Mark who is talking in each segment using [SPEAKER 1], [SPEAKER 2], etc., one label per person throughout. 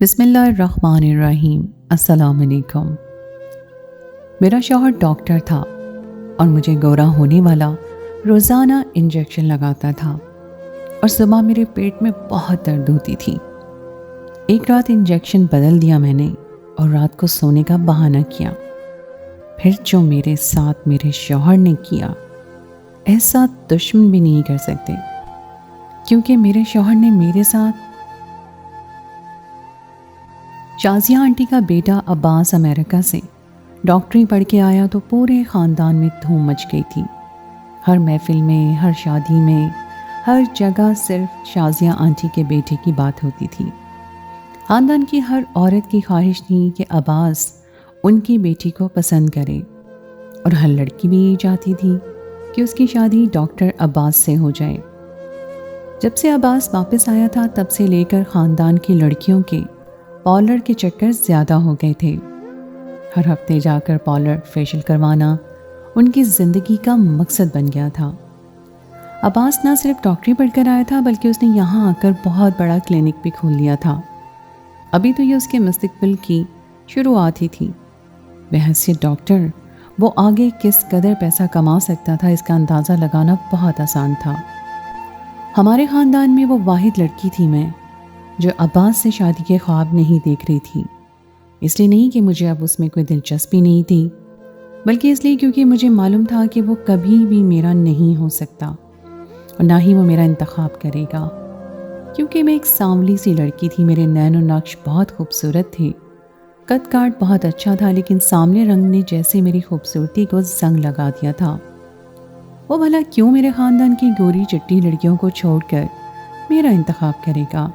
[SPEAKER 1] بسم اللہ الرحمن الرحیم۔ السلام علیکم۔ میرا شوہر ڈاکٹر تھا اور مجھے گورا ہونے والا روزانہ انجیکشن لگاتا تھا اور صبح میرے پیٹ میں بہت درد ہوتی تھی۔ ایک رات انجیکشن بدل دیا میں نے اور رات کو سونے کا بہانہ کیا۔ پھر جو میرے ساتھ میرے شوہر نے کیا ایسا دشمن بھی نہیں کر سکتے، کیونکہ میرے شوہر نے میرے ساتھ شازیہ آنٹی کا بیٹا عباس امریکہ سے ڈاکٹری پڑھ کے آیا تو پورے خاندان میں دھوم مچ گئی تھی۔ ہر محفل میں، ہر شادی میں، ہر جگہ صرف شازیہ آنٹی کے بیٹے کی بات ہوتی تھی۔ خاندان کی ہر عورت کی خواہش تھی کہ عباس ان کی بیٹی کو پسند کرے، اور ہر لڑکی بھی یہ چاہتی تھی کہ اس کی شادی ڈاکٹر عباس سے ہو جائے۔ جب سے عباس واپس آیا تھا تب سے لے کر خاندان کی لڑکیوں کے پارلر کے چکر زیادہ ہو گئے تھے۔ ہر ہفتے جا کر پارلر فیشل کروانا ان کی زندگی کا مقصد بن گیا تھا۔ عباس نہ صرف ڈاکٹری پڑھ کر آیا تھا بلکہ اس نے یہاں آ کر بہت بڑا کلینک بھی کھول لیا تھا۔ ابھی تو یہ اس کے مستقبل کی شروعات ہی تھی۔ بحیثیت ڈاکٹر وہ آگے کس قدر پیسہ کما سکتا تھا اس کا اندازہ لگانا بہت آسان تھا۔ ہمارے خاندان میں وہ واحد لڑکی تھی میں جو عباس سے شادی کے خواب نہیں دیکھ رہی تھی۔ اس لیے نہیں کہ مجھے اب اس میں کوئی دلچسپی نہیں تھی، بلکہ اس لیے کیونکہ مجھے معلوم تھا کہ وہ کبھی بھی میرا نہیں ہو سکتا اور نہ ہی وہ میرا انتخاب کرے گا، کیونکہ میں ایک سانولی سی لڑکی تھی۔ میرے نین و نقش بہت خوبصورت تھے، قد کاٹ بہت اچھا تھا، لیکن سامنے رنگ نے جیسے میری خوبصورتی کو زنگ لگا دیا تھا۔ وہ بھلا کیوں میرے خاندان کی گوری چٹی لڑکیوں کو چھوڑ کر میرا انتخاب کرے گا؟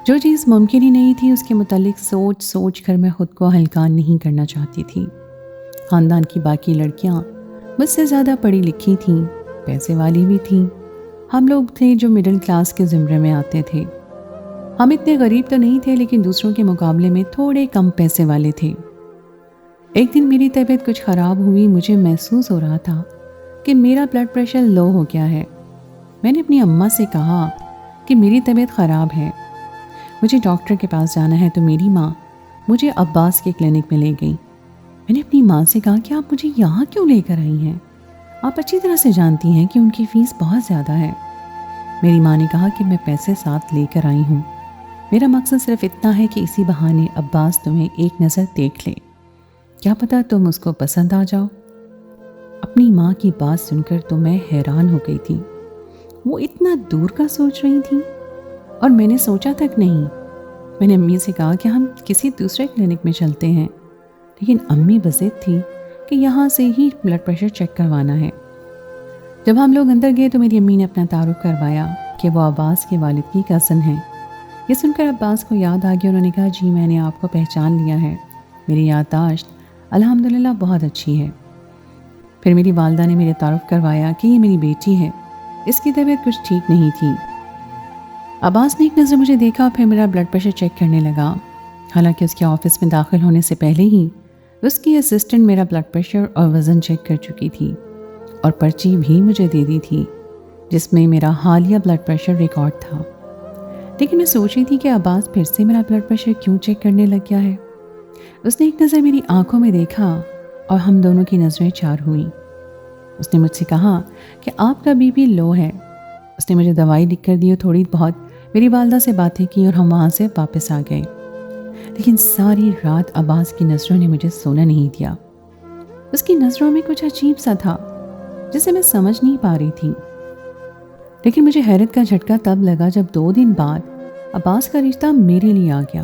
[SPEAKER 1] جو چیز ممکن ہی نہیں تھی اس کے متعلق سوچ سوچ کر میں خود کو ہلکان نہیں کرنا چاہتی تھی۔ خاندان کی باقی لڑکیاں مجھ سے زیادہ پڑھی لکھی تھیں، پیسے والی بھی تھیں۔ ہم لوگ تھے جو مڈل کلاس کے زمرے میں آتے تھے۔ ہم اتنے غریب تو نہیں تھے، لیکن دوسروں کے مقابلے میں تھوڑے کم پیسے والے تھے۔ ایک دن میری طبیعت کچھ خراب ہوئی۔ مجھے محسوس ہو رہا تھا کہ میرا بلڈ پریشر لو ہو گیا ہے۔ میں نے اپنی اماں سے کہا کہ میری طبیعت خراب ہے، مجھے ڈاکٹر کے پاس جانا ہے، تو میری ماں مجھے عباس کے کلینک میں لے گئی۔ میں نے اپنی ماں سے کہا کہ آپ مجھے یہاں کیوں لے کر آئی ہیں؟ آپ اچھی طرح سے جانتی ہیں کہ ان کی فیس بہت زیادہ ہے۔ میری ماں نے کہا کہ میں پیسے ساتھ لے کر آئی ہوں، میرا مقصد صرف اتنا ہے کہ اسی بہانے عباس تمہیں ایک نظر دیکھ لے، کیا پتہ تم اس کو پسند آ جاؤ۔ اپنی ماں کی بات سن کر تو میں حیران ہو گئی تھی۔ وہ اتنا دور کا سوچ رہی تھیں اور میں نے سوچا تک نہیں۔ میں نے امی سے کہا کہ ہم کسی دوسرے کلینک میں چلتے ہیں، لیکن امی بضد تھی کہ یہاں سے ہی بلڈ پریشر چیک کروانا ہے۔ جب ہم لوگ اندر گئے تو میری امی نے اپنا تعارف کروایا کہ وہ عباس کے والد کی کزن ہیں۔ یہ سن کر عباس کو یاد آ گیا، انہوں نے کہا جی میں نے آپ کو پہچان لیا ہے، میری یادداشت الحمدللہ بہت اچھی ہے۔ پھر میری والدہ نے میرے تعارف کروایا کہ یہ میری بیٹی ہے، اس کی طبیعت کچھ ٹھیک نہیں تھی۔ عباس نے ایک نظر مجھے دیکھا، پھر میرا بلڈ پریشر چیک کرنے لگا۔ حالانکہ اس کے آفس میں داخل ہونے سے پہلے ہی اس کی اسسٹنٹ میرا بلڈ پریشر اور وزن چیک کر چکی تھی اور پرچی بھی مجھے دے دی تھی جس میں میرا حالیہ بلڈ پریشر ریکارڈ تھا۔ لیکن میں سوچ رہی تھی کہ عباس پھر سے میرا بلڈ پریشر کیوں چیک کرنے لگ گیا ہے۔ اس نے ایک نظر میری آنکھوں میں دیکھا اور ہم دونوں کی نظریں چار ہوئیں۔ اس نے مجھ سے کہا کہ آپ کا بی پی لو ہے۔ اس نے مجھے دوائی لکھ کر دی اور تھوڑی بہت میری والدہ سے باتیں کی اور ہم وہاں سے واپس آ گئے۔ لیکن ساری رات عباس کی نظروں نے مجھے سونا نہیں دیا۔ اس کی نظروں میں کچھ عجیب سا تھا جسے میں سمجھ نہیں پا رہی تھی۔ لیکن مجھے حیرت کا جھٹکا تب لگا جب 2 دن بعد عباس کا رشتہ میرے لیے آ گیا۔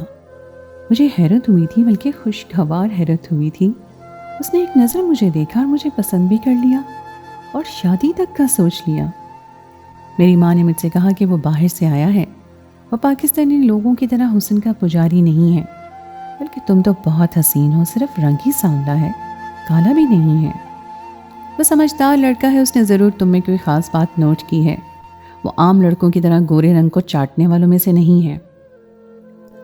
[SPEAKER 1] مجھے حیرت ہوئی تھی، بلکہ خوشگوار حیرت ہوئی تھی۔ اس نے ایک نظر مجھے دیکھا اور مجھے پسند بھی کر لیا اور شادی تک کا سوچ لیا۔ میری ماں نے مجھ سے کہا کہ وہ باہر سے آیا ہے، وہ پاکستانی لوگوں کی طرح حسن کا پجاری نہیں ہے، بلکہ تم تو بہت حسین ہو، صرف رنگ ہی سانولا ہے، کالا بھی نہیں ہے۔ وہ سمجھدار لڑکا ہے، اس نے ضرور تم میں کوئی خاص بات نوٹ کی ہے، وہ عام لڑکوں کی طرح گورے رنگ کو چاٹنے والوں میں سے نہیں ہے۔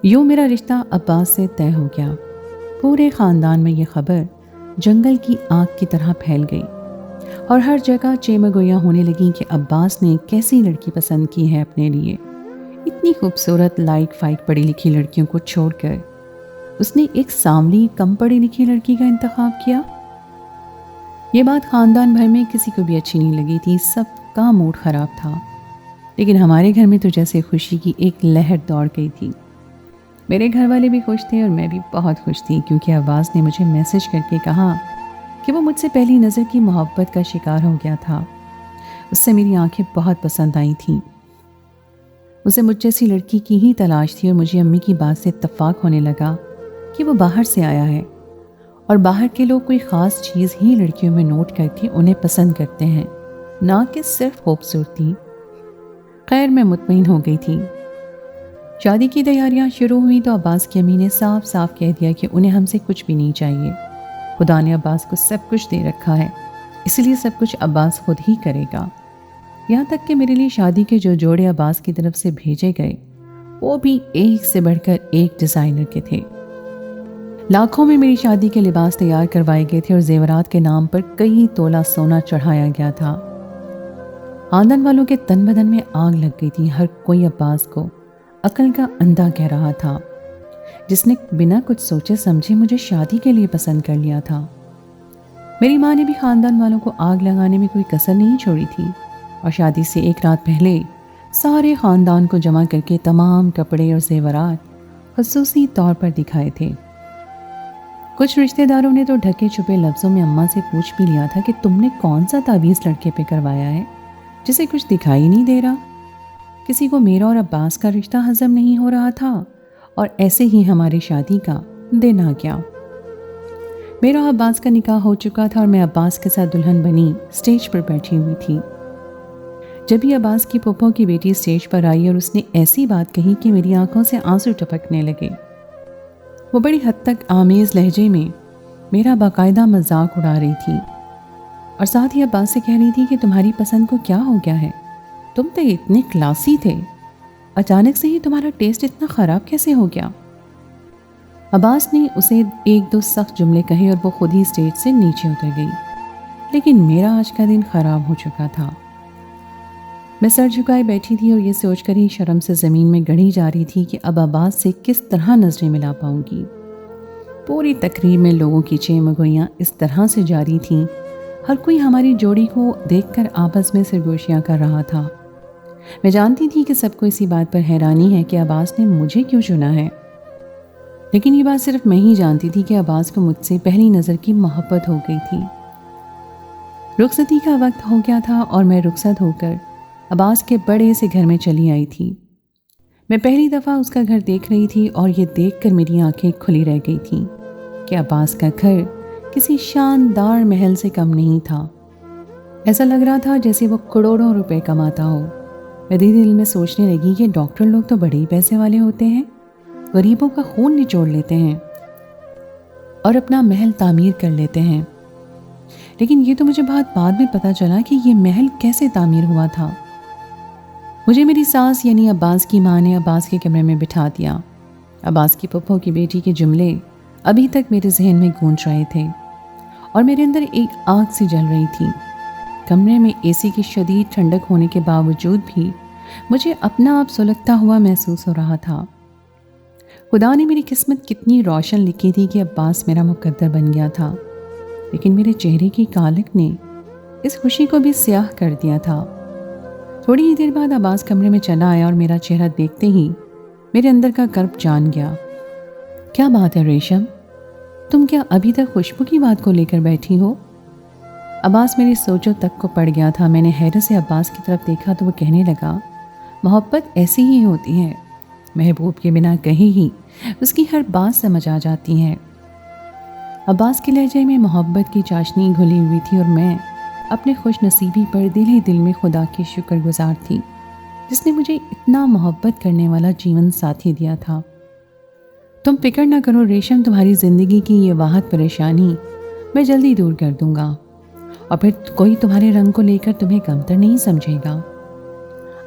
[SPEAKER 1] یوں میرا رشتہ عباس سے طے ہو گیا۔ پورے خاندان میں یہ خبر جنگل کی آگ کی طرح پھیل گئی اور ہر جگہ چیمگوئیاں ہونے لگیں کہ عباس نے کیسی لڑکی پسند کی ہے اپنے لیے۔ اتنی خوبصورت لائق فائق پڑھی لکھی لڑکیوں کو چھوڑ کر اس نے ایک ساملی کم پڑھی لکھی لڑکی کا انتخاب کیا۔ یہ بات خاندان بھر میں کسی کو بھی اچھی نہیں لگی تھی، سب کا موڈ خراب تھا، لیکن ہمارے گھر میں تو جیسے خوشی کی ایک لہر دوڑ گئی تھی۔ میرے گھر والے بھی خوش تھے اور میں بھی بہت خوش تھی، کیونکہ عباس نے مجھے میسج کر کے کہا کہ وہ مجھ سے پہلی نظر کی محبت کا شکار ہو گیا تھا۔ اس سے میری آنکھیں بہت پسند آئی تھیں۔ اسے مجھ جیسی لڑکی کی ہی تلاش تھی اور مجھے امی کی بات سے اتفاق ہونے لگا کہ وہ باہر سے آیا ہے اور باہر کے لوگ کوئی خاص چیز ہی لڑکیوں میں نوٹ کر کے انہیں پسند کرتے ہیں، نہ کہ صرف خوبصورتی۔ خیر، میں مطمئن ہو گئی تھی۔ شادی کی تیاریاں شروع ہوئی تو عباس کی امی نے صاف صاف کہہ دیا کہ انہیں ہم سے کچھ بھی نہیں چاہیے، خدا نے عباس کو سب کچھ دے رکھا ہے، اس لیے سب کچھ عباس خود ہی کرے گا۔ یہاں تک کہ میرے لیے شادی کے جو جوڑے عباس کی طرف سے بھیجے گئے وہ بھی ایک سے بڑھ کر ایک ڈیزائنر کے تھے۔ لاکھوں میں میری شادی کے لباس تیار کروائے گئے تھے اور زیورات کے نام پر کئی تولہ سونا چڑھایا گیا تھا۔ خاندان والوں کے تن بدن میں آگ لگ گئی تھی، ہر کوئی عباس کو عقل کا اندھا کہہ رہا تھا، جس نے بنا کچھ سوچے سمجھے مجھے شادی کے لیے پسند کر لیا تھا۔ میری ماں نے بھی خاندان والوں کو آگ لگانے میں کوئی کسر نہیں چھوڑی تھی اور شادی سے ایک رات پہلے سارے خاندان کو جمع کر کے تمام کپڑے اور زیورات خصوصی طور پر دکھائے تھے۔ کچھ رشتہ داروں نے تو ڈھکے چھپے لفظوں میں اماں سے پوچھ بھی لیا تھا کہ تم نے کون سا تعویذ لڑکے پہ کروایا ہے جسے کچھ دکھائی نہیں دے رہا۔ کسی کو میرا اور عباس کا رشتہ ہضم نہیں ہو رہا تھا اور ایسے ہی ہماری شادی کا دن آ گیا۔ میرا عباس کا نکاح ہو چکا تھا اور میں عباس کے ساتھ دلہن بنی اسٹیج پر بیٹھی ہوئی تھی۔ جب یہ عباس کی پھوپھو کی بیٹی اسٹیج پر آئی اور اس نے ایسی بات کہی کہ میری آنکھوں سے آنسو ٹپکنے لگے۔ وہ بڑی حد تک آمیز لہجے میں میرا باقاعدہ مذاق اڑا رہی تھی اور ساتھ ہی عباس سے کہہ رہی تھی کہ تمہاری پسند کو کیا ہو گیا ہے، تم تو اتنے کلاسی تھے، اچانک سے ہی تمہارا ٹیسٹ اتنا خراب کیسے ہو گیا۔ عباس نے اسے ایک دو سخت جملے کہے اور وہ خود ہی اسٹیج سے نیچے اتر گئی، لیکن میرا آج کا دن خراب ہو چکا تھا۔ میں سر جھکائے بیٹھی تھی اور یہ سوچ کر ہی شرم سے زمین میں گڑی جا رہی تھی کہ اب عباس سے کس طرح نظریں ملا پاؤں گی۔ پوری تقریب میں لوگوں کی چیمگوئیاں اس طرح سے جاری تھیں، ہر کوئی ہماری جوڑی کو دیکھ کر آپس میں سرگوشیاں کر رہا تھا۔ میں جانتی تھی کہ سب کو اسی بات پر حیرانی ہے کہ عباس نے مجھے کیوں چنا ہے، لیکن یہ بات صرف میں ہی جانتی تھی کہ عباس کو مجھ سے پہلی نظر کی محبت ہو گئی تھی۔ رخصتی کا وقت ہو گیا تھا اور میں رخصت ہو کر عباس کے بڑے سے گھر میں چلی آئی تھی۔ میں پہلی دفعہ اس کا گھر دیکھ رہی تھی اور یہ دیکھ کر میری آنکھیں کھلی رہ گئی تھیں کہ عباس کا گھر کسی شاندار محل سے کم نہیں تھا۔ ایسا لگ رہا تھا جیسے وہ کروڑوں روپے کماتا ہو۔ میں دل میں سوچنے لگی کہ ڈاکٹر لوگ تو بڑے ہی پیسے والے ہوتے ہیں، غریبوں کا خون نچوڑ لیتے ہیں اور اپنا محل تعمیر کر لیتے ہیں، لیکن یہ تو مجھے بہت بعد میں پتہ چلا کہ یہ محل کیسے تعمیر ہوا تھا۔ مجھے میری ساس یعنی عباس کی ماں نے عباس کے کمرے میں بٹھا دیا۔ عباس کی پھپھو کی بیٹی کے جملے ابھی تک میرے ذہن میں گونج رہے تھے اور میرے اندر ایک آگ سی جل رہی تھی۔ کمرے میں اے سی کی شدید ٹھنڈک ہونے کے باوجود بھی مجھے اپنا آپ سلگتا ہوا محسوس ہو رہا تھا۔ خدا نے میری قسمت کتنی روشن لکھی تھی کہ عباس میرا مقدر بن گیا تھا، لیکن میرے چہرے کی کالک نے اس خوشی کو بھی سیاہ کر دیا تھا۔ تھوڑی ہی دیر بعد عباس کمرے میں چلا آیا اور میرا چہرہ دیکھتے ہی میرے اندر کا کرب جان گیا۔ کیا بات ہے ریشم، تم کیا ابھی تک خوشبو کی بات کو لے کر بیٹھی ہو؟ عباس میری سوچوں تک کو پڑ گیا تھا۔ میں نے حیرت سے عباس کی طرف دیکھا تو وہ کہنے لگا، محبت ایسی ہی ہوتی ہے، محبوب کے بنا کہیں ہی اس کی ہر بات سمجھ آ جاتی ہے۔ عباس کے لہجے میں محبت کی چاشنی گھلی ہوئی تھی اور میں اپنے خوش نصیبی پر دل ہی دل میں خدا کی شکر گزار تھی جس نے مجھے اتنا محبت کرنے والا جیون ساتھی دیا تھا۔ تم فکر نہ کرو ریشم، تمہاری زندگی کی یہ واحد پریشانی میں جلدی دور کر دوں گا اور پھر کوئی تمہارے رنگ کو لے کر تمہیں کمتر نہیں سمجھے گا۔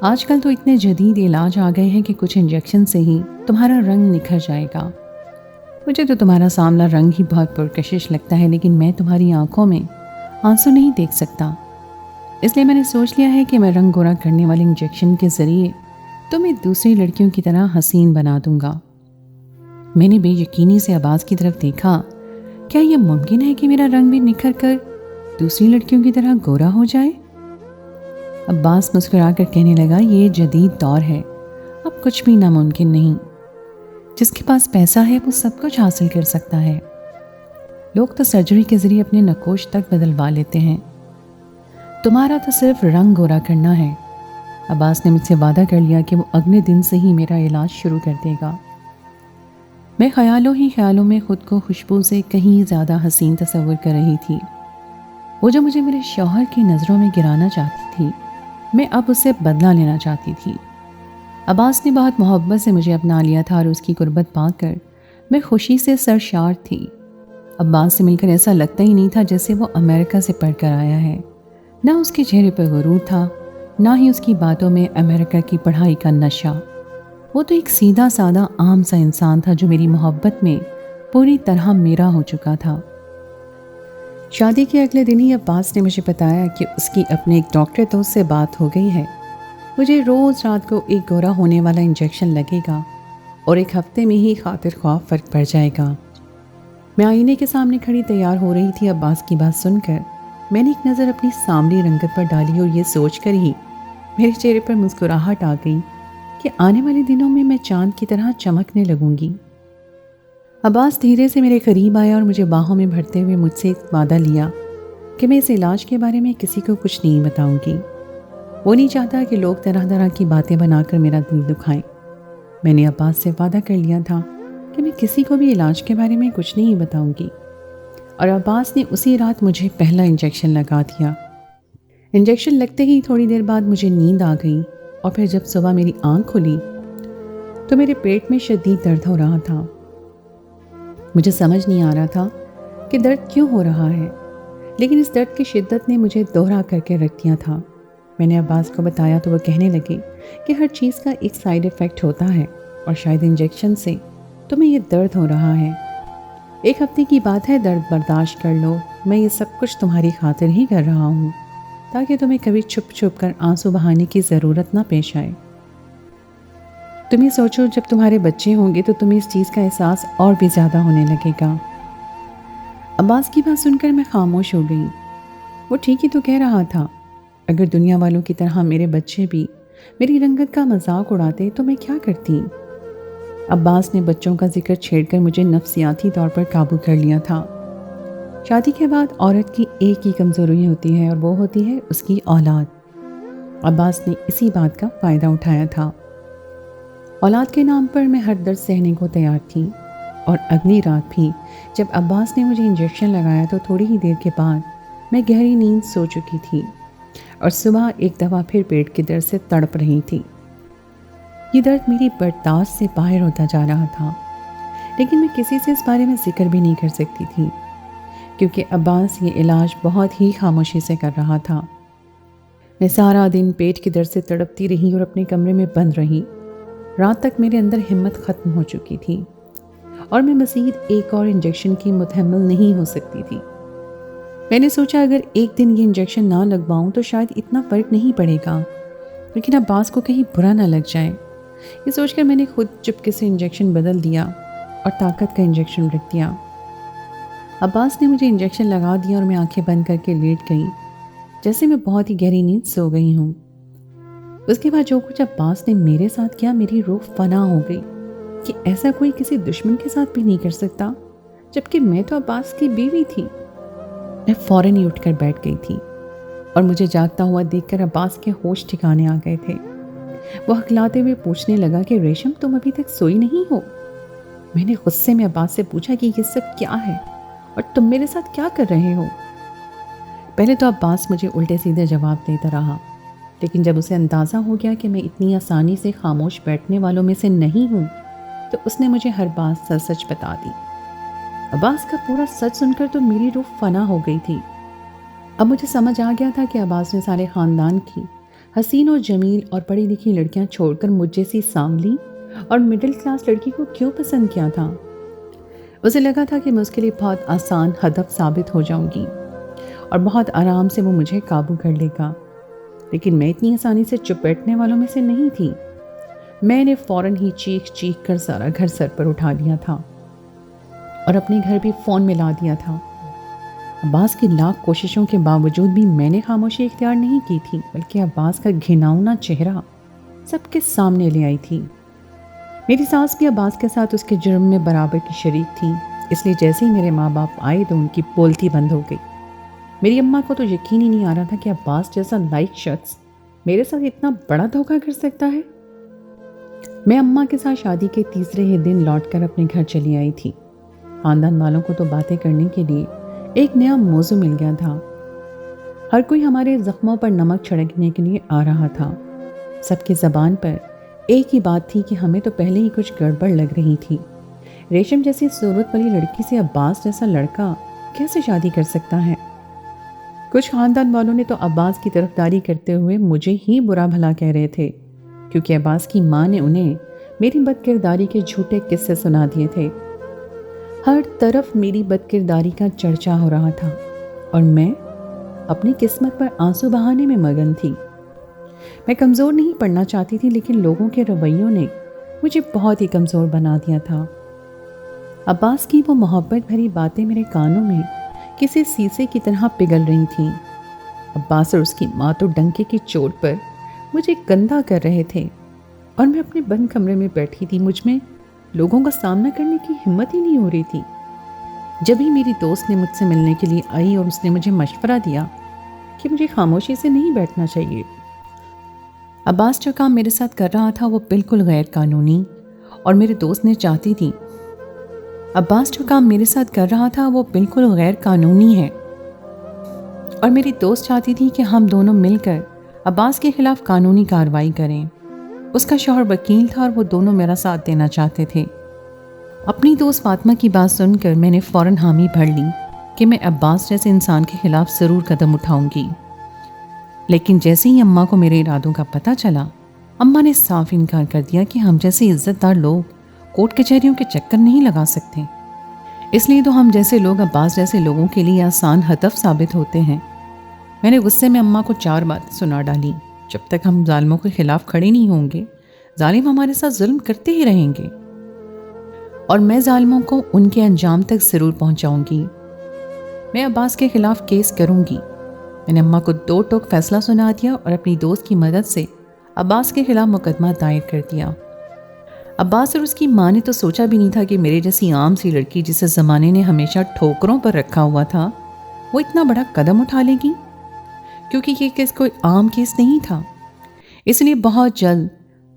[SPEAKER 1] آج کل تو اتنے جدید علاج آ گئے ہیں کہ کچھ انجیکشن سے ہی تمہارا رنگ نکھر جائے گا۔ مجھے تو تمہارا ساملا رنگ ہی بہت پرکشش لگتا ہے، لیکن میں تمہاری آنکھوں میں آنسو نہیں دیکھ سکتا، اس لیے میں نے سوچ لیا ہے کہ میں رنگ گورا کرنے والے انجیکشن کے ذریعے تو میں دوسری لڑکیوں کی طرح حسین بنا دوں گا۔ میں نے بے یقینی سے عباس کی طرف دیکھا۔ کیا یہ ممکن ہے کہ میرا رنگ بھی نکھر کر دوسری لڑکیوں کی طرح گورا ہو جائے؟ عباس مسکرا کر کہنے لگا، یہ جدید دور ہے، اب کچھ بھی ناممکن نہیں۔ جس کے پاس پیسہ ہے وہ سب کچھ حاصل کر سکتا ہے۔ لوگ تو سرجری کے ذریعے اپنے نقوش تک بدلوا لیتے ہیں، تمہارا تو صرف رنگ گورا کرنا ہے۔ عباس نے مجھ سے وعدہ کر لیا کہ وہ اگلے دن سے ہی میرا علاج شروع کر دے گا۔ میں خیالوں ہی خیالوں میں خود کو خوشبو سے کہیں زیادہ حسین تصور کر رہی تھی۔ وہ جو مجھے میرے شوہر کی نظروں میں گرانا چاہتی تھی، میں اب اس سے بدلہ لینا چاہتی تھی۔ عباس نے بہت محبت سے مجھے اپنا لیا تھا اور اس کی قربت پا کر میں خوشی سے سرشار تھی۔ عباس سے مل کر ایسا لگتا ہی نہیں تھا جیسے وہ امریکہ سے پڑھ کر آیا ہے۔ نہ اس کے چہرے پر غرور تھا، نہ ہی اس کی باتوں میں امریکہ کی پڑھائی کا نشہ۔ وہ تو ایک سیدھا سادہ عام سا انسان تھا جو میری محبت میں پوری طرح میرا ہو چکا تھا۔ شادی کے اگلے دن ہی عباس نے مجھے بتایا کہ اس کی اپنے ایک ڈاکٹر دوست سے بات ہو گئی ہے۔ مجھے روز رات کو ایک گورا ہونے والا انجیکشن لگے گا اور ایک ہفتے میں ہی خاطر خواہ فرق پڑ جائے گا۔ میں آئینے کے سامنے کھڑی تیار ہو رہی تھی عباس کی بات سن کر۔ میں نے ایک نظر اپنی ساملی رنگت پر ڈالی اور یہ سوچ کر ہی میرے چہرے پر مسکراہٹ آ گئی کہ آنے والے دنوں میں چاند کی طرح چمکنے لگوں گی۔ عباس دھیرے سے میرے قریب آیا اور مجھے باہوں میں بھرتے ہوئے مجھ سے ایک وعدہ لیا کہ میں اس علاج کے بارے میں کسی کو کچھ نہیں بتاؤں گی۔ وہ نہیں چاہتا کہ لوگ طرح طرح کی باتیں بنا کر میرا دل دکھائیں۔ میں نے عباس سے وعدہ کر لیا تھا کہ میں کسی کو بھی علاج کے بارے میں کچھ نہیں بتاؤں گی، اور عباس نے اسی رات مجھے پہلا انجیکشن لگا دیا۔ انجیکشن لگتے ہی تھوڑی دیر بعد مجھے نیند آ گئی، اور پھر جب صبح میری آنکھ کھلی تو میرے پیٹ میں شدید درد ہو رہا تھا۔ مجھے سمجھ نہیں آ رہا تھا کہ درد کیوں ہو رہا ہے، لیکن اس درد کی شدت نے مجھے دوہرا کر کے رکھ دیا تھا۔ میں نے عباس کو بتایا تو وہ کہنے لگے کہ ہر چیز کا ایک سائیڈ ایفیکٹ ہوتا ہے، اور شاید انجیکشن سے تمہیں یہ درد ہو رہا ہے۔ ایک ہفتے کی بات ہے، درد برداشت کر لو، میں یہ سب کچھ تمہاری خاطر ہی کر رہا ہوں تاکہ تمہیں کبھی چھپ چھپ کر آنسو بہانے کی ضرورت نہ پیش آئے۔ تم یہ سوچو، جب تمہارے بچے ہوں گے تو تمہیں اس چیز کا احساس اور بھی زیادہ ہونے لگے گا۔ عباس کی بات سن کر میں خاموش ہو گئی۔ وہ ٹھیک ہی تو کہہ رہا تھا۔ اگر دنیا والوں کی طرح میرے بچے بھی میری رنگت کا مذاق اڑاتے تو میں کیا کرتی؟ عباس نے بچوں کا ذکر چھیڑ کر مجھے نفسیاتی طور پر قابو کر لیا تھا۔ شادی کے بعد عورت کی ایک ہی کمزوری ہوتی ہے، اور وہ ہوتی ہے اس کی اولاد۔ عباس نے اسی بات کا فائدہ اٹھایا تھا۔ اولاد کے نام پر میں ہر درد سہنے کو تیار تھی، اور اگلی رات بھی جب عباس نے مجھے انجیکشن لگایا تو تھوڑی ہی دیر کے بعد میں گہری نیند سو چکی تھی، اور صبح ایک دفعہ پھر پیٹ کے درد سے تڑپ رہی تھی۔ یہ درد میری برداشت سے باہر ہوتا جا رہا تھا، لیکن میں کسی سے اس بارے میں ذکر بھی نہیں کر سکتی تھی، کیونکہ عباس یہ علاج بہت ہی خاموشی سے کر رہا تھا۔ میں سارا دن پیٹ کے درد سے تڑپتی رہی اور اپنے کمرے میں بند رہی۔ رات تک میرے اندر ہمت ختم ہو چکی تھی، اور میں مزید ایک اور انجیکشن کی متحمل نہیں ہو سکتی تھی۔ میں نے سوچا اگر ایک دن یہ انجیکشن نہ لگواؤں تو شاید اتنا فرق نہیں پڑے گا، لیکن عباس کو کہیں برا نہ لگ جائے۔ یہ سوچ کر میں نے خود چپکے سے انجیکشن بدل دیا اور طاقت کا انجیکشن رکھ دیا۔ عباس نے مجھے انجیکشن لگا دیا اور میں آنکھیں بند کر کے لیٹ گئی، جیسے میں بہت ہی گہری نیند سو گئی ہوں۔ اس کے بعد جو کچھ عباس نے میرے ساتھ کیا، میری روح فنا ہو گئی کہ ایسا کوئی کسی دشمن کے ساتھ بھی نہیں کر سکتا، جبکہ میں تو عباس کی بیوی تھی۔ میں فوراً ہی اٹھ کر بیٹھ گئی تھی، اور مجھے جاگتا ہوا دیکھ کر عباس کے ہوش ٹھکانے آ گئے تھے۔ وہ ہکلاتے ہوئے پوچھنے لگا کہ ریشم، تم ابھی تک سوئی نہیں ہو؟ میں نے غصے میں عباس سے پوچھا کہ یہ سب کیا ہے اور تم میرے ساتھ کیا کر رہے ہو؟ پہلے تو عباس مجھے الٹے سیدھے جواب دیتا رہا، لیکن جب اسے اندازہ ہو گیا کہ میں اتنی آسانی سے خاموش بیٹھنے والوں میں سے نہیں ہوں تو اس نے مجھے ہر بات سچ سچ بتا دی۔ عباس کا پورا سچ سن کر تو میری روح فنا ہو گئی تھی۔ اب مجھے سمجھ آ گیا تھا کہ عباس نے سارے خاندان کی حسین و جمیل اور پڑھی لکھی لڑکیاں چھوڑ کر مجھ جیسی ساملی اور مڈل کلاس لڑکی کو کیوں پسند کیا تھا۔ اسے لگا تھا کہ میں اس کے لیے بہت آسان ہدف ثابت ہو جاؤں گی اور بہت آرام سے وہ مجھے قابو کر لے گا، لیکن میں اتنی آسانی سے چپ بیٹھنے والوں میں سے نہیں تھی۔ میں نے فوراً ہی چیخ چیخ کر سارا گھر سر پر اٹھا لیا تھا اور اپنے گھر بھی فون میں لا دیا تھا۔ عباس کی لاکھ کوششوں کے باوجود بھی میں نے خاموشی اختیار نہیں کی تھی، بلکہ عباس کا گھناؤنا چہرہ سب کے سامنے لے آئی تھی۔ میری ساس بھی عباس کے ساتھ اس کے جرم میں برابر کی شریک تھی، اس لیے جیسے ہی میرے ماں باپ آئے تو ان کی بولتی بند ہو گئی۔ میری اماں کو تو یقین ہی نہیں آ رہا تھا کہ عباس جیسا لائق شخص میرے ساتھ اتنا بڑا دھوکہ کر سکتا ہے۔ میں اماں کے ساتھ شادی کے تیسرے ہی دن لوٹ کر اپنے گھر چلی آئی تھی۔ خاندان والوں کو تو باتیں کرنے کے لیے ایک نیا موضوع مل گیا تھا۔ ہر کوئی ہمارے زخموں پر نمک چھڑکنے کے لیے آ رہا تھا۔ سب کی زبان پر ایک ہی بات تھی کہ ہمیں تو پہلے ہی کچھ گڑبڑ لگ رہی تھی۔ ریشم جیسی صورت والی لڑکی سے عباس جیسا لڑکا کیسے شادی کر سکتا ہے؟ کچھ خاندان والوں نے تو عباس کی طرفداری کرتے ہوئے مجھے ہی برا بھلا کہہ رہے تھے، کیونکہ عباس کی ماں نے انہیں میری بد کرداری کے جھوٹے قصے سنا دیے تھے۔ ہر طرف میری بد کرداری کا چرچا ہو رہا تھا اور میں اپنی قسمت پر آنسو بہانے میں مگن تھی۔ میں کمزور نہیں پڑنا چاہتی تھی، لیکن لوگوں کے رویوں نے مجھے بہت ہی کمزور بنا دیا تھا۔ عباس کی وہ محبت بھری باتیں میرے کانوں میں کسی سیسے کی طرح پگھل رہی تھیں۔ عباس اور اس کی ماں تو ڈنکے کی چوٹ پر مجھے گندا کر رہے تھے اور میں اپنے بند کمرے میں بیٹھی تھی۔ مجھ میں لوگوں کا سامنا کرنے کی ہمت ہی نہیں ہو رہی تھی۔ جب ہی میری دوست نے مجھ سے ملنے کے لیے آئی اور اس نے مجھے مشورہ دیا کہ مجھے خاموشی سے نہیں بیٹھنا چاہیے۔ عباس جو کام میرے ساتھ کر رہا تھا وہ بالکل غیر قانونی اور میرے دوست نے چاہتی تھی عباس جو کام میرے ساتھ کر رہا تھا وہ بالکل غیر قانونی ہے اور میری دوست چاہتی تھی کہ ہم دونوں مل کر عباس کے خلاف قانونی کارروائی کریں۔ اس کا شوہر وکیل تھا اور وہ دونوں میرا ساتھ دینا چاہتے تھے۔ اپنی دوست فاطمہ کی بات سن کر میں نے فوراً حامی بھر لی کہ میں عباس جیسے انسان کے خلاف ضرور قدم اٹھاؤں گی، لیکن جیسے ہی اماں کو میرے ارادوں کا پتہ چلا، اماں نے صاف انکار کر دیا کہ ہم جیسے عزت دار لوگ کورٹ کچہریوں کے چکر نہیں لگا سکتے، اس لیے تو ہم جیسے لوگ عباس جیسے لوگوں کے لیے آسان ہدف ثابت ہوتے ہیں۔ میں نے غصے میں اماں کو 4 باتیں سنا ڈالی۔ جب تک ہم ظالموں کے خلاف کھڑے نہیں ہوں گے، ظالم ہمارے ساتھ ظلم کرتے ہی رہیں گے اور میں ظالموں کو ان کے انجام تک ضرور پہنچاؤں گی۔ میں عباس کے خلاف کیس کروں گی۔ میں نے اماں کو 2 ٹوک فیصلہ سنا دیا اور اپنی دوست کی مدد سے عباس کے خلاف مقدمہ دائر کر دیا۔ عباس اور اس کی ماں نے تو سوچا بھی نہیں تھا کہ میرے جیسی عام سی لڑکی جسے زمانے نے ہمیشہ ٹھوکروں پر رکھا ہوا تھا، وہ اتنا بڑا قدم اٹھا لے گی، کیونکہ یہ کیس کوئی عام کیس نہیں تھا۔ اس لیے بہت جلد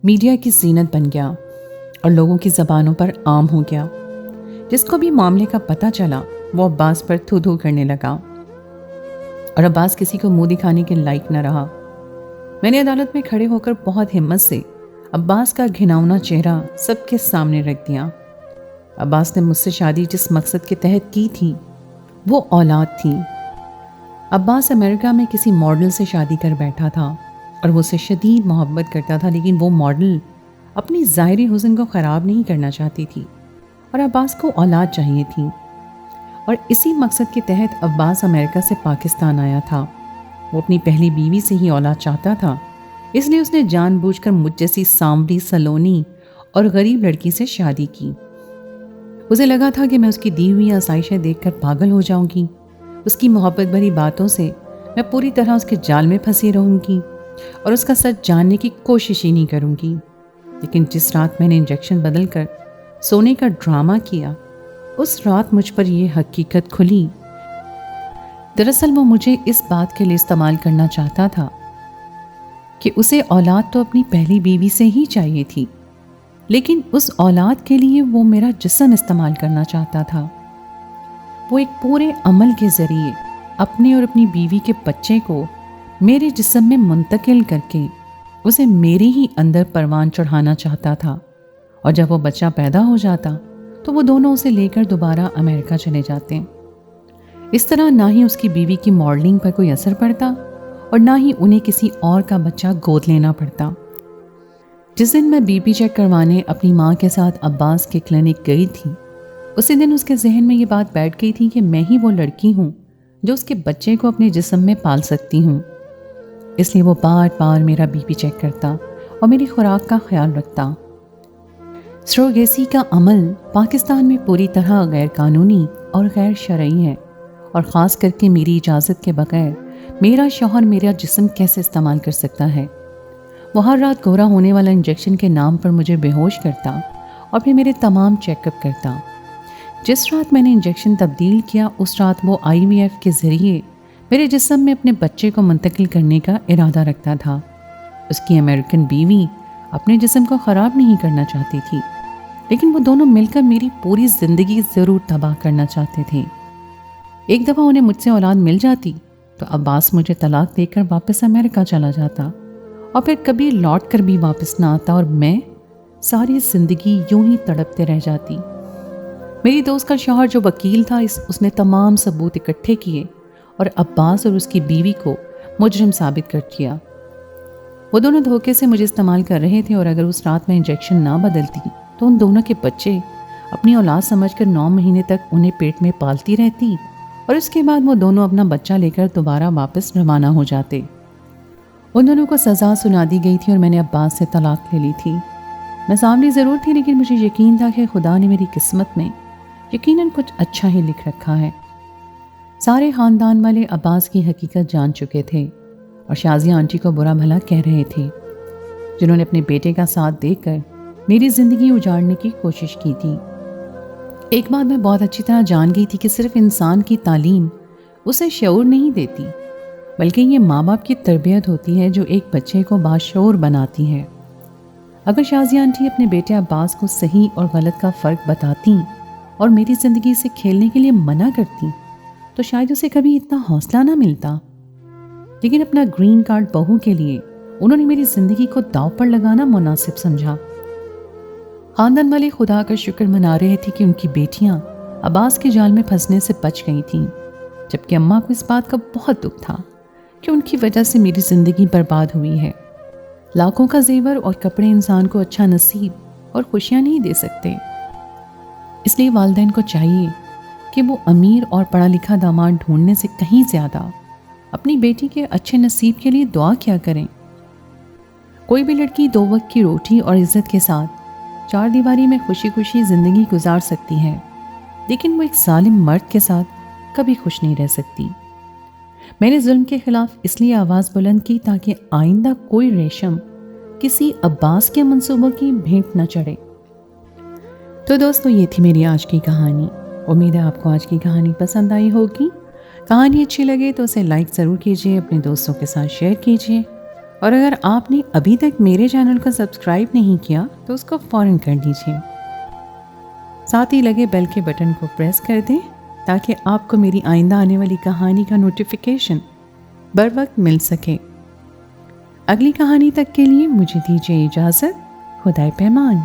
[SPEAKER 1] میڈیا کی زینت بن گیا اور لوگوں کی زبانوں پر عام ہو گیا۔ جس کو بھی معاملے کا پتہ چلا وہ عباس پر تھو تھو کرنے لگا اور عباس کسی کو منہ دکھانے کے لائق نہ رہا۔ میں نے عدالت میں کھڑے ہو کر بہت ہمت سے عباس کا گھناؤنا چہرہ سب کے سامنے رکھ دیا۔ عباس نے مجھ سے شادی جس مقصد کے تحت کی تھی وہ اولاد تھی۔ عباس امریکہ میں کسی ماڈل سے شادی کر بیٹھا تھا اور وہ اسے شدید محبت کرتا تھا، لیکن وہ ماڈل اپنی ظاہری حسن کو خراب نہیں کرنا چاہتی تھی اور عباس کو اولاد چاہیے تھی، اور اسی مقصد کے تحت عباس امریکہ سے پاکستان آیا تھا۔ وہ اپنی پہلی بیوی سے ہی اولاد چاہتا تھا، اس لیے اس نے جان بوجھ کر مجھ جیسی سانوری سلونی اور غریب لڑکی سے شادی کی۔ اسے لگا تھا کہ میں اس کی دی ہوئی آسائشیں دیکھ کر پاگل ہو جاؤں گی، اس کی محبت بھری باتوں سے میں پوری طرح اس کے جال میں پھنسی رہوں گی اور اس کا سچ جاننے کی کوشش ہی نہیں کروں گی۔ لیکن جس رات میں نے انجیکشن بدل کر سونے کا ڈرامہ کیا، اس رات مجھ پر یہ حقیقت کھلی۔ دراصل وہ مجھے اس بات کے لیے استعمال کرنا چاہتا تھا کہ اسے اولاد تو اپنی پہلی بیوی سے ہی چاہیے تھی، لیکن اس اولاد کے لیے وہ میرا جسم استعمال کرنا چاہتا تھا۔ وہ ایک پورے عمل کے ذریعے اپنے اور اپنی بیوی کے بچے کو میرے جسم میں منتقل کر کے اسے میرے ہی اندر پروان چڑھانا چاہتا تھا، اور جب وہ بچہ پیدا ہو جاتا تو وہ دونوں اسے لے کر دوبارہ امریکہ چلے جاتے۔ اس طرح نہ ہی اس کی بیوی کی ماڈلنگ پر کوئی اثر پڑتا اور نہ ہی انہیں کسی اور کا بچہ گود لینا پڑتا۔ جس دن میں بی پی چیک کروانے اپنی ماں کے ساتھ عباس کے کلینک گئی تھی، اسی دن اس کے ذہن میں یہ بات بیٹھ گئی تھی کہ میں ہی وہ لڑکی ہوں جو اس کے بچے کو اپنے جسم میں پال سکتی ہوں۔ اس لیے وہ بار بار میرا بی پی چیک کرتا اور میری خوراک کا خیال رکھتا۔ سروگیسی کا عمل پاکستان میں پوری طرح غیر قانونی اور غیر شرعی ہے، اور خاص کر کے میری اجازت کے بغیر میرا شوہر میرا جسم کیسے استعمال کر سکتا ہے؟ وہ ہر رات گورا ہونے والا انجیکشن کے نام پر مجھے بے ہوش کرتا اور پھر میرے تمام چیک اپ کرتا۔ جس رات میں نے انجیکشن تبدیل کیا اس رات وہ IVF کے ذریعے میرے جسم میں اپنے بچے کو منتقل کرنے کا ارادہ رکھتا تھا۔ اس کی امریکن بیوی اپنے جسم کو خراب نہیں کرنا چاہتی تھی، لیکن وہ دونوں مل کر میری پوری زندگی ضرور تباہ کرنا چاہتے تھے۔ ایک دفعہ انہیں مجھ سے اولاد مل جاتی تو عباس مجھے طلاق دے کر واپس امریکہ چلا جاتا، اور پھر کبھی لوٹ کر بھی واپس نہ آتا، اور میں ساری زندگی یوں ہی تڑپتے رہ جاتی۔ میری دوست کا شوہر جو وکیل تھا اس نے تمام ثبوت اکٹھے کیے اور عباس اور اس کی بیوی کو مجرم ثابت کر دیا۔ وہ دونوں دھوکے سے مجھے استعمال کر رہے تھے، اور اگر اس رات میں انجیکشن نہ بدلتی تو ان دونوں کے بچے اپنی اولاد سمجھ کر 9 مہینے تک انہیں پیٹ میں پالتی رہتی، اور اس کے بعد وہ دونوں اپنا بچہ لے کر دوبارہ واپس روانہ ہو جاتے۔ ان دونوں کو سزا سنا دی گئی تھی اور میں نے عباس سے طلاق لے لی تھی۔ میں سامنے ضرور تھی، لیکن مجھے یقین تھا کہ خدا نے میری قسمت میں یقیناً کچھ اچھا ہی لکھ رکھا ہے۔ سارے خاندان والے عباس کی حقیقت جان چکے تھے اور شازیہ آنٹی کو برا بھلا کہہ رہے تھے، جنہوں نے اپنے بیٹے کا ساتھ دے کر میری زندگی اجاڑنے کی کوشش کی تھی۔ ایک بات میں بہت اچھی طرح جان گئی تھی کہ صرف انسان کی تعلیم اسے شعور نہیں دیتی، بلکہ یہ ماں باپ کی تربیت ہوتی ہے جو ایک بچے کو باشعور بناتی ہے۔ اگر شازیہ آنٹی اپنے بیٹے عباس کو صحیح اور غلط کا فرق بتاتی اور میری زندگی سے کھیلنے کے لیے منع کرتی تو شاید اسے کبھی اتنا حوصلہ نہ ملتا، لیکن اپنا گرین کارڈ بہو کے لیے انہوں نے میری زندگی کو داؤ پر لگانا مناسب سمجھا۔ خاندان والے خدا کا شکر منا رہے تھے کہ ان کی بیٹیاں عباس کے جال میں پھنسنے سے بچ گئی تھیں، جبکہ اماں کو اس بات کا بہت دکھ تھا کہ ان کی وجہ سے میری زندگی برباد ہوئی ہے۔ لاکھوں کا زیور اور کپڑے انسان کو اچھا نصیب اور خوشیاں نہیں دے سکتے، اس لیے والدین کو چاہیے کہ وہ امیر اور پڑھا لکھا داماد ڈھونڈنے سے کہیں زیادہ اپنی بیٹی کے اچھے نصیب کے لیے دعا کیا کریں۔ کوئی بھی لڑکی 2 وقت کی روٹی اور عزت کے ساتھ 4 دیواری میں خوشی خوشی زندگی گزار سکتی ہے، لیکن وہ ایک ظالم مرد کے ساتھ کبھی خوش نہیں رہ سکتی۔ میں نے ظلم کے خلاف اس لیے آواز بلند کی تاکہ آئندہ کوئی ریشم کسی عباس کے منصوبوں کی بھینٹ نہ چڑھے۔ تو دوستو، یہ تھی میری آج کی کہانی۔ امید ہے آپ کو آج کی کہانی پسند آئی ہوگی۔ کہانی اچھی لگے تو اسے لائک ضرور کیجیے، اپنے دوستوں کے ساتھ شیئر کیجیے، اور اگر آپ نے ابھی تک میرے چینل کو سبسکرائب نہیں کیا تو اس کو فوراً کر دیجیے۔ ساتھ ہی لگے بیل کے بٹن کو پریس کر دیں تاکہ آپ کو میری آئندہ آنے والی کہانی کا نوٹیفیکیشن بر وقت مل سکے۔ اگلی کہانی تک کے لیے مجھے دیجیے اجازت۔ خدائے پیمان۔